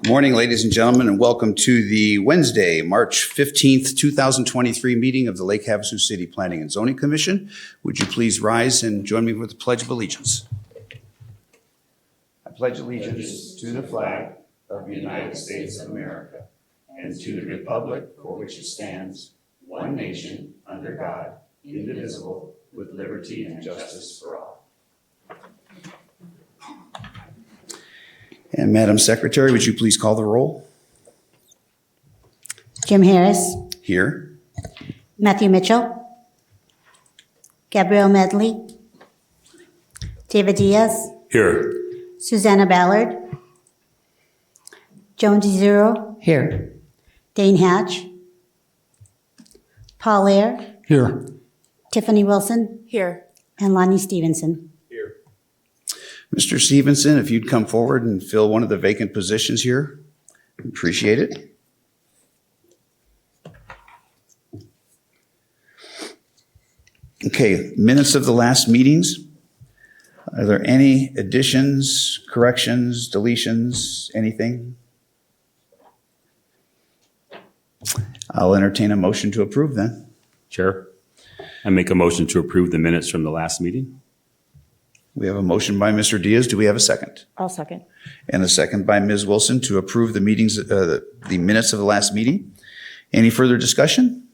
Morning, ladies and gentlemen, and welcome to the Wednesday, March 15th, 2023 meeting of the Lake Havasu City Planning and Zoning Commission. Would you please rise and join me with the Pledge of Allegiance? I pledge allegiance to the flag of the United States of America and to the republic for which it stands, one nation, under God, indivisible, with liberty and justice for all. And Madam Secretary, would you please call the roll? Jim Harris. Here. Matthew Mitchell. Gabrielle Medley. David Diaz. Here. Susanna Ballard. Joan DeZero. Here. Dane Hatch. Paul Ayer. Here. Tiffany Wilson. Here. And Lonnie Stevenson. Mr. Stevenson, if you'd come forward and fill one of the vacant positions here, appreciate it. Okay, minutes of the last meetings. Are there any additions, corrections, deletions, anything? I'll entertain a motion to approve then. Chair, I make a motion to approve the minutes from the last meeting. We have a motion by Mr. Diaz. Do we have a second? I'll second. And a second by Ms. Wilson to approve the minutes of the last meeting. Any further discussion?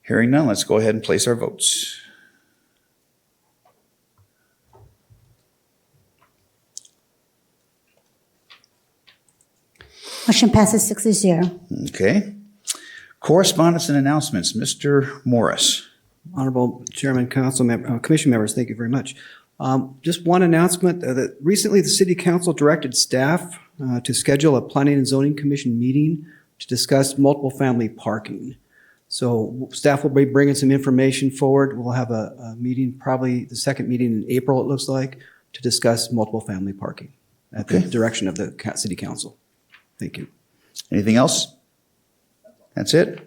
Hearing none, let's go ahead and place our votes. Motion passes 6-0. Okay. Correspondence and announcements. Mr. Morris. Honorable Chairman, Commission members, thank you very much. Just one announcement that recently the City Council directed staff to schedule a Planning and Zoning Commission meeting to discuss multiple family parking. So staff will be bringing some information forward. We'll have a meeting, probably the second meeting in April, it looks like, to discuss multiple family parking at the direction of the City Council. Thank you. Anything else? That's it?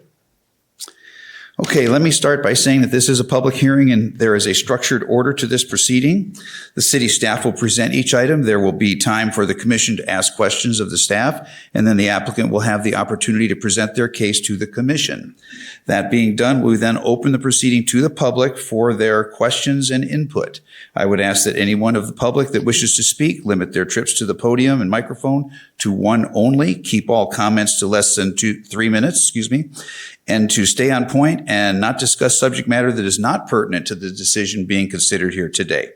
Okay, let me start by saying that this is a public hearing and there is a structured order to this proceeding. The city staff will present each item. There will be time for the commission to ask questions of the staff, and then the applicant will have the opportunity to present their case to the commission. That being done, we then open the proceeding to the public for their questions and input. I would ask that anyone of the public that wishes to speak limit their trips to the podium and microphone to one only. Keep all comments to less than 3 minutes, and to stay on point and not discuss subject matter that is not pertinent to the decision being considered here today.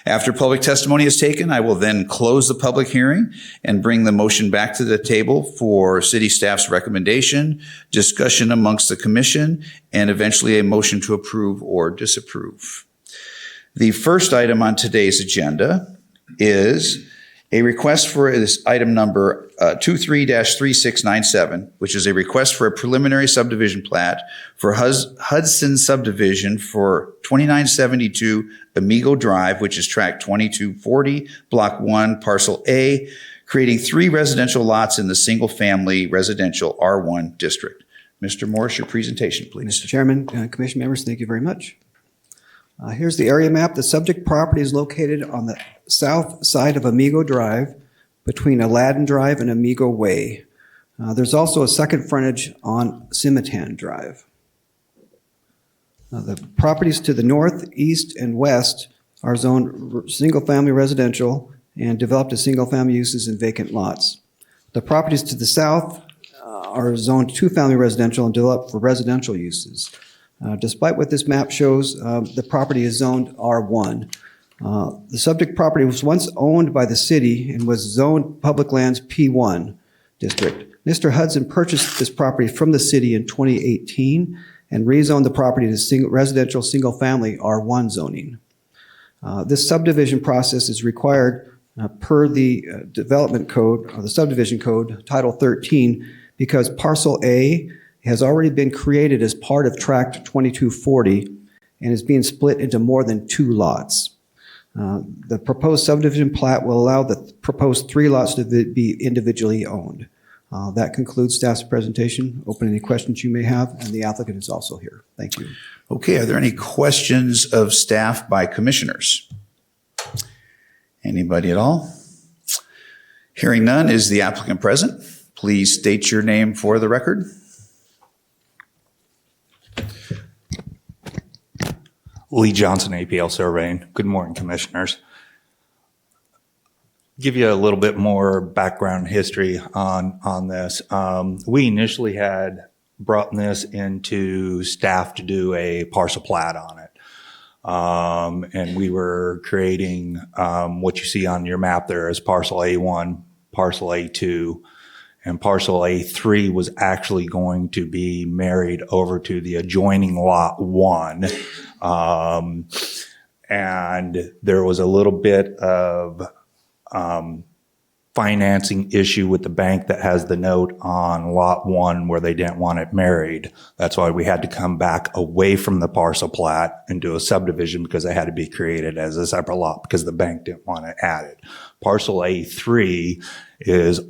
After public testimony is taken, I will then close the public hearing and bring the motion back to the table for city staff's recommendation, discussion amongst the commission, and eventually a motion to approve or disapprove. The first item on today's agenda is a request for this item number 23-3697, which is a request for a preliminary subdivision plat for Hudson Subdivision for 2972 Amigo Drive, which is tract 2240, block 1, parcel A, creating 3 residential lots in the single-family residential R1 district. Mr. Morris, your presentation, please. Mr. Chairman, Commission members, thank you very much. Here's the area map. The subject property is located on the south side of Amigo Drive between Aladdin Drive and Amigo Way. There's also a second frontage on Simatan Drive. The properties to the north, east, and west are zoned single-family residential and developed as single-family uses in vacant lots. The properties to the south are zoned two-family residential and developed for residential uses. Despite what this map shows, the property is zoned R1. The subject property was once owned by the city and was zoned public lands P1 district. Mr. Hudson purchased this property from the city in 2018 and rezoned the property to residential single-family R1 zoning. This subdivision process is required per the development code, or the subdivision code, Title 13, because Parcel A has already been created as part of Tract 2240 and is being split into more than 2 lots. The proposed subdivision plat will allow the proposed 3 lots to be individually owned. That concludes staff's presentation. Open any questions you may have, and the applicant is also here. Thank you. Okay, are there any questions of staff by commissioners? Anybody at all? Hearing none, is the applicant present? Please state your name for the record. Lee Johnson, APL Surveying. Good morning, Commissioners. Give you a little bit more background history on this. We initially had brought this into staff to do a parcel plat on it. And we were creating what you see on your map there as parcel A1, parcel A2, and parcel A3 was actually going to be married over to the adjoining lot 1. And there was a little bit of financing issue with the bank that has the note on lot 1 where they didn't want it married. That's why we had to come back away from the parcel plat and do a subdivision because it had to be created as a separate lot because the bank didn't want it added. Parcel A3 is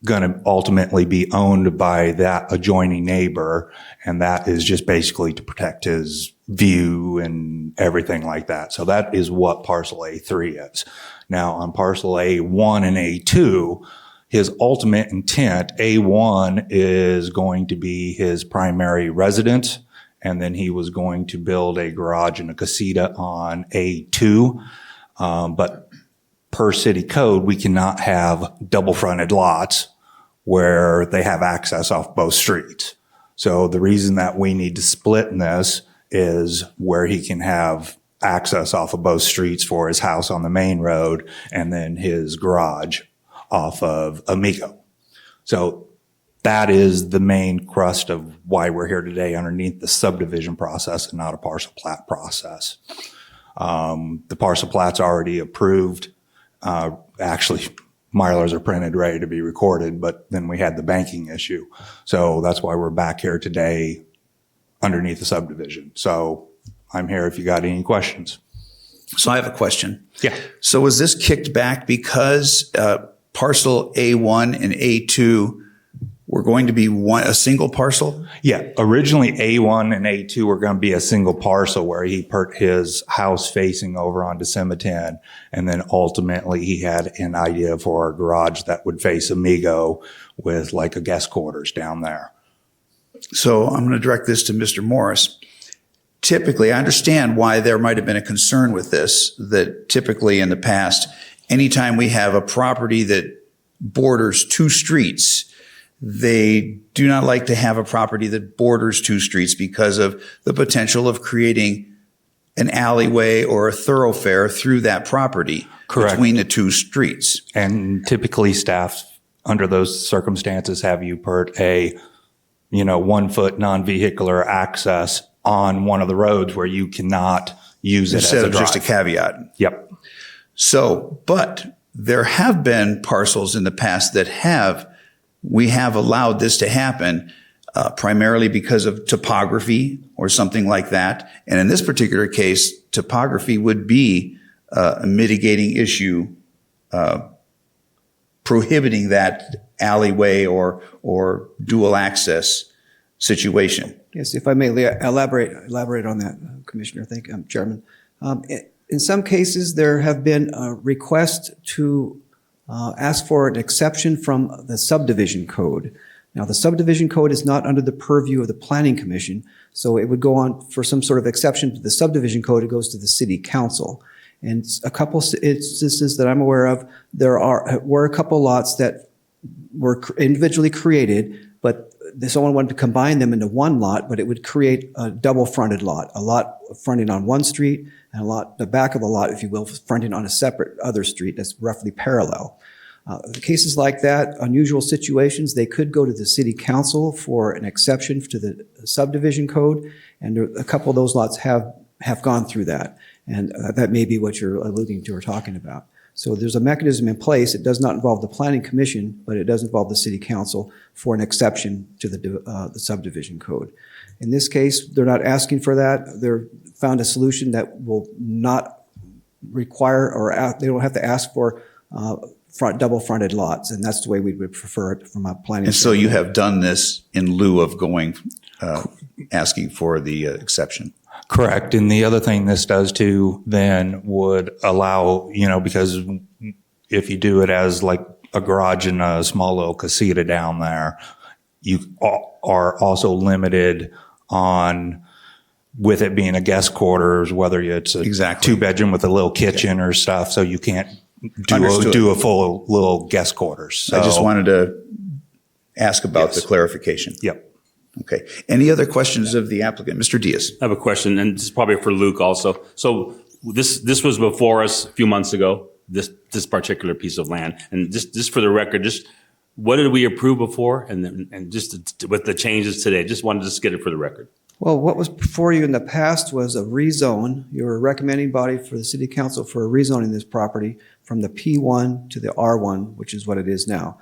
going to ultimately be owned by that adjoining neighbor, and that is just basically to protect his view and everything like that. So that is what parcel A3 is. Now on parcel A1 and A2, his ultimate intent, A1 is going to be his primary residence, and then he was going to build a garage and a casita on A2. But per city code, we cannot have double fronted lots where they have access off both streets. So the reason that we need to split in this is where he can have access off of both streets for his house on the main road and then his garage off of Amigo. So that is the main crust of why we're here today underneath the subdivision process and not a parcel plat process. The parcel plat's already approved. Actually, Mylars are printed, ready to be recorded, but then we had the banking issue. So that's why we're back here today underneath the subdivision. So I'm here if you got any questions. So I have a question. Yeah. So was this kicked back because parcel A1 and A2 were going to be a single parcel? Yeah. Originally, A1 and A2 were going to be a single parcel where he put his house facing over onto Cimetan. And then ultimately he had an idea for a garage that would face Amigo with like a guest quarters down there. So I'm going to direct this to Mr. Morris. Typically, I understand why there might have been a concern with this, that typically in the past, anytime we have a property that borders two streets, they do not like to have a property that borders two streets because of the potential of creating an alleyway or a thoroughfare through that property. Correct. Between the two streets. And typically staff under those circumstances have you put a, 1 foot non-vehicular access on one of the roads where you cannot use it as Instead a of drive. just a caveat. Yep. So, but there have been parcels in the past that we have allowed this to happen primarily because of topography or something like that. And in this particular case, topography would be a mitigating issue, prohibiting that alleyway or dual access situation. Yes, if I may elaborate on that, Commissioner. Thank you, Chairman. In some cases, there have been requests to ask for an exception from the subdivision code. Now, the subdivision code is not under the purview of the Planning Commission, so it would go on for some sort of exception to the subdivision code. It goes to the City Council. And a couple instances that I'm aware of, were a couple lots that were individually created, but someone wanted to combine them into one lot, but it would create a double-fronted lot, a lot fronting on one street and a lot, the back of the lot, if you will, fronting on a separate other street that's roughly parallel. Cases like that, unusual situations, they could go to the City Council for an exception to the subdivision code, and a couple of those lots have gone through that, and that may be what you're alluding to or talking about. So there's a mechanism in place. It does not involve the Planning Commission, but it does involve the City Council for an exception to the subdivision code. In this case, they're not asking for that. They're found a solution that will not require, or they don't have to ask for double-fronted lots, and that's the way we would prefer it from a planning. And so you have done this in lieu of asking for the exception. Correct. And the other thing this does too then would allow, because if you do it as like a garage and a small little casita down there. You are also limited on, with it being a guest quarters, whether it's a Exactly. 2-bedroom with a little kitchen or stuff, so you can't Understood. do a full little guest quarters. So, I just wanted to ask about the Yes. clarification. Yep. Okay. Any other questions of the applicant? Mr. Diaz? I have a question, and this is probably for Luke also. So this was before us a few months ago, this particular piece of land. And just for the record, just what did we approve before? And just with the changes today, just wanted to just get it for the record. Well, what was before you in the past was a rezone. You were a recommending body for the city council for rezoning this property from the P1 to the R1, which is what it is now.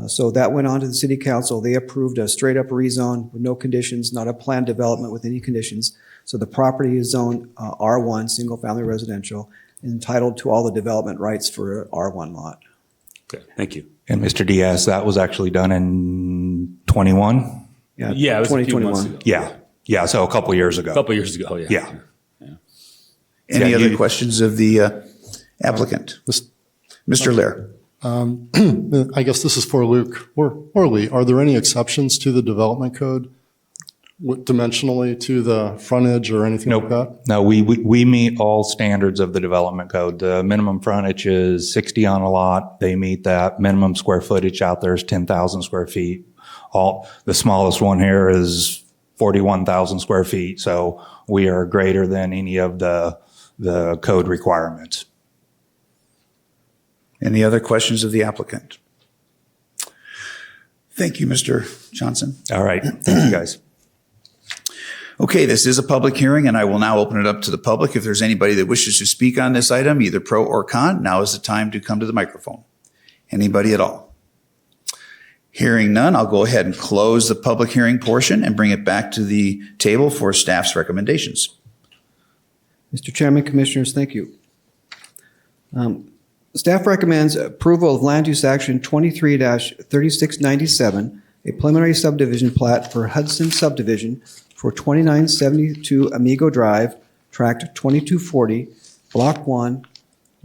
So that went on to the city council. They approved a straight up rezone with no conditions, not a planned development with any conditions. So the property is zoned R1, single family residential, entitled to all the development rights for an R1 lot. Okay, thank you. And Mr. Diaz, that was actually done in 21? Yeah, it was a few months 2021. ago. Yeah. Yeah, so a couple years ago. A couple years ago, yeah. Yeah. Any Yeah, other you- questions of the applicant? Mr. Lair? I guess this is for Luke or Lee. Are there any exceptions to the development code dimensionally to the frontage or anything like that? No, we meet all standards of the development code. The minimum frontage is 60 on a lot. They meet that. Minimum square footage out there is 10,000 square feet. The smallest one here is 41,000 square feet. So we are greater than any of the code requirements. Any other questions of the applicant? Thank you, Mr. Johnson. All right. Thank you, guys. Okay, this is a public hearing, and I will now open it up to the public. If there's anybody that wishes to speak on this item, either pro or con, now is the time to come to the microphone. Anybody at all? Hearing none, I'll go ahead and close the public hearing portion and bring it back to the table for staff's recommendations. Mr. Chairman, Commissioners, thank you. Staff recommends approval of Land Use Action 23-3697, a preliminary subdivision plat for Hudson Subdivision for 2972 Amigo Drive, Tract 2240, Block 1,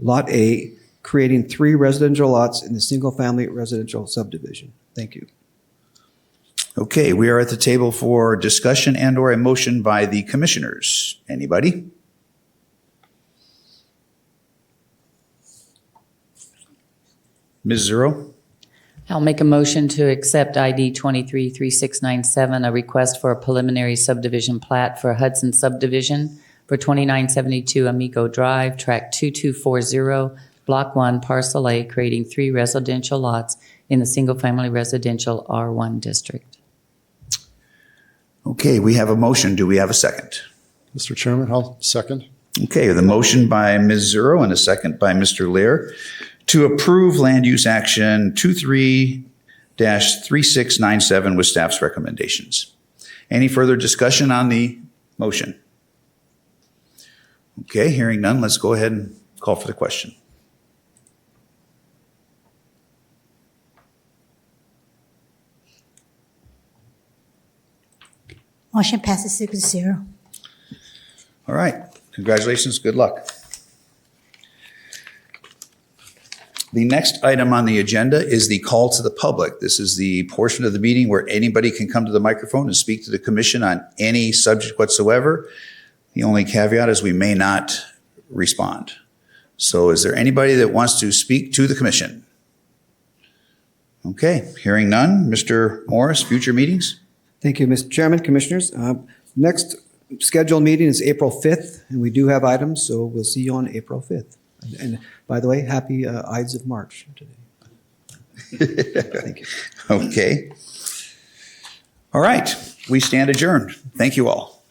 Lot A, creating 3 residential lots in the single-family residential subdivision. Thank you. Okay, we are at the table for discussion and/or a motion by the commissioners. Anybody? Ms. Zero? I'll make a motion to accept ID 233697, a request for a preliminary subdivision plat for Hudson Subdivision for 2972 Amigo Drive, Tract 2240, Block 1, Parcel A, creating 3 residential lots in the single-family residential R1 district. Okay, we have a motion. Do we have a second? Mr. Chairman, I'll second. Okay, the motion by Ms. Zero and a second by Mr. Lair to approve land use action 23-3697 with staff's recommendations. Any further discussion on the motion? Okay, hearing none, let's go ahead and call for the question. Motion passes 6-0. All right, congratulations, good luck. The next item on the agenda is the call to the public. This is the portion of the meeting where anybody can come to the microphone and speak to the commission on any subject whatsoever. The only caveat is we may not respond. So is there anybody that wants to speak to the commission? Okay, hearing none. Mr. Morris, future meetings? Thank you, Mr. Chairman, Commissioners. Next scheduled meeting is April 5th, and we do have items, so we'll see you on April 5th. And by the way, happy Ides of March today. Thank you. Okay. All right, we stand adjourned. Thank you all.